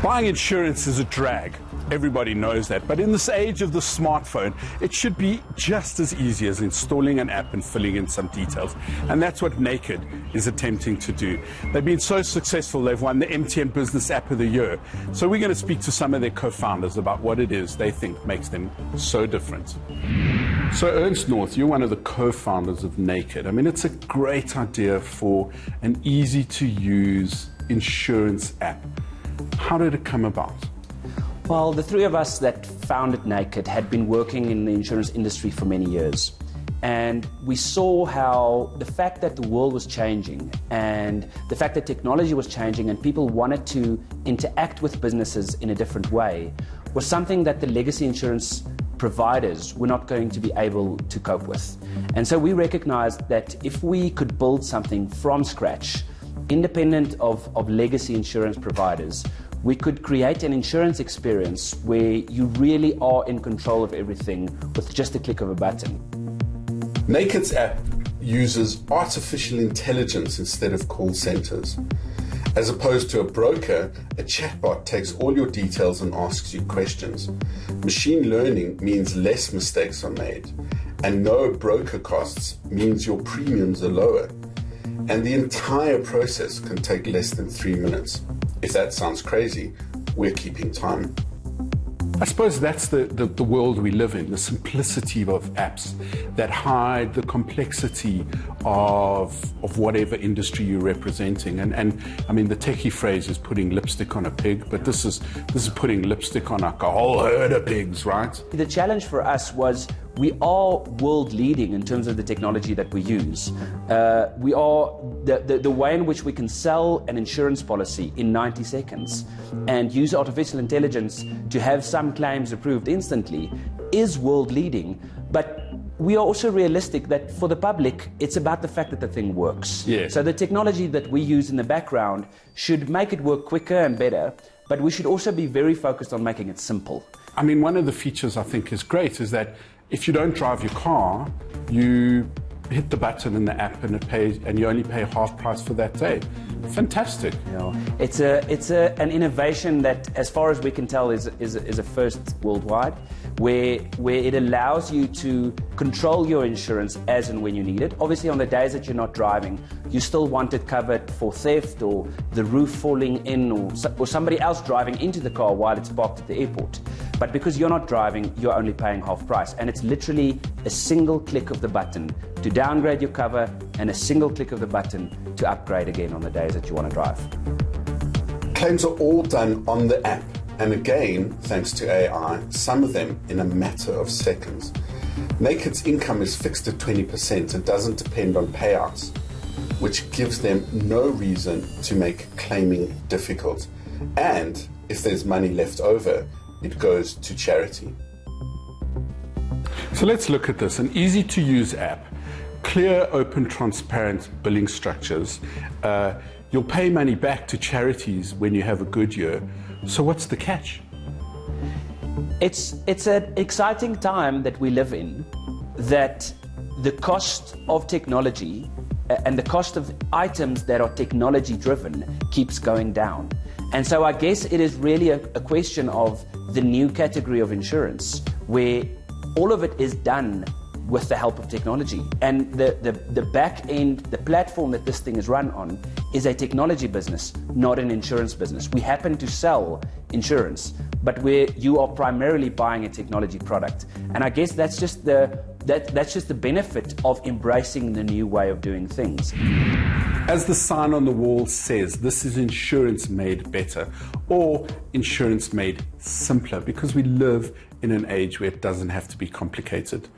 Buying insurance is a drag. Everybody knows that. But in this age of the smartphone, it should be just as easy as installing an app and filling in some details. And that's what Naked is attempting to do. They've been so successful, they've won the MTN Business App of the Year. So we're going to speak to some of their co-founders about what it is they think makes them so different. So Ernst North, you're one of the co-founders of Naked. I mean, it's a great idea for an easy-to-use insurance app. How did it come about? Well, the three of us that founded Naked had been working in the insurance industry for many years. And we saw how the fact that the world was changing and the fact that technology was changing and people wanted to interact with businesses in a different way was something that the legacy insurance providers were not going to be able to cope with. And so we recognized that if we could build something from scratch, independent of legacy insurance providers, we could create an insurance experience where you really are in control of everything with just a click of a button. Naked's app uses artificial intelligence instead of call centers. As opposed to a broker, a chatbot takes all your details and asks you questions. Machine learning means less mistakes are made, and no broker costs means your premiums are lower. And the entire process can take less than 3 minutes. If that sounds crazy, we're keeping time. I suppose that's the world we live in, the simplicity of apps that hide the complexity of whatever industry you're representing. And I mean, the techie phrase is putting lipstick on a pig, but this is putting lipstick on like a whole herd of pigs, right? The challenge for us was we are world leading in terms of the technology that we use. We are the way in which we can sell an insurance policy in 90 seconds and use artificial intelligence to have some claims approved instantly is world leading. But we are also realistic that for the public, it's about the fact that the thing works. Yeah. So the technology that we use in the background should make it work quicker and better, but we should also be very focused on making it simple. I mean, one of the features I think is great is that if you don't drive your car, you hit the button in the app and it pays, and you only pay half price for that day. Fantastic. You know, it's an innovation that, as far as we can tell, is a first worldwide, where it allows you to control your insurance as and when you need it. Obviously, on the days that you're not driving, you still want it covered for theft or the roof falling in or somebody else driving into the car while it's parked at the airport. But because you're not driving, you're only paying half price. And it's literally a single click of the button to downgrade your cover and a single click of the button to upgrade again on the days that you want to drive. Claims are all done on the app. And again, thanks to AI, some of them in a matter of seconds. Naked's income is fixed at 20% and doesn't depend on payouts, which gives them no reason to make claiming difficult. And if there's money left over, it goes to charity. So let's look at this. An easy-to-use app, clear, open, transparent billing structures. You'll pay money back to charities when you have a good year. So what's the catch? It's an exciting time that we live in, that the cost of technology and the cost of items that are technology driven keeps going down. And so I guess it is really a question of the new category of insurance where all of it is done with the help of technology. And the back end, the platform that this thing is run on is a technology business, not an insurance business. We happen to sell insurance, but where you are primarily buying a technology product. And I guess that's just the benefit of embracing the new way of doing things. As the sign on the wall says, this is insurance made better, or insurance made simpler, because we live in an age where it doesn't have to be complicated.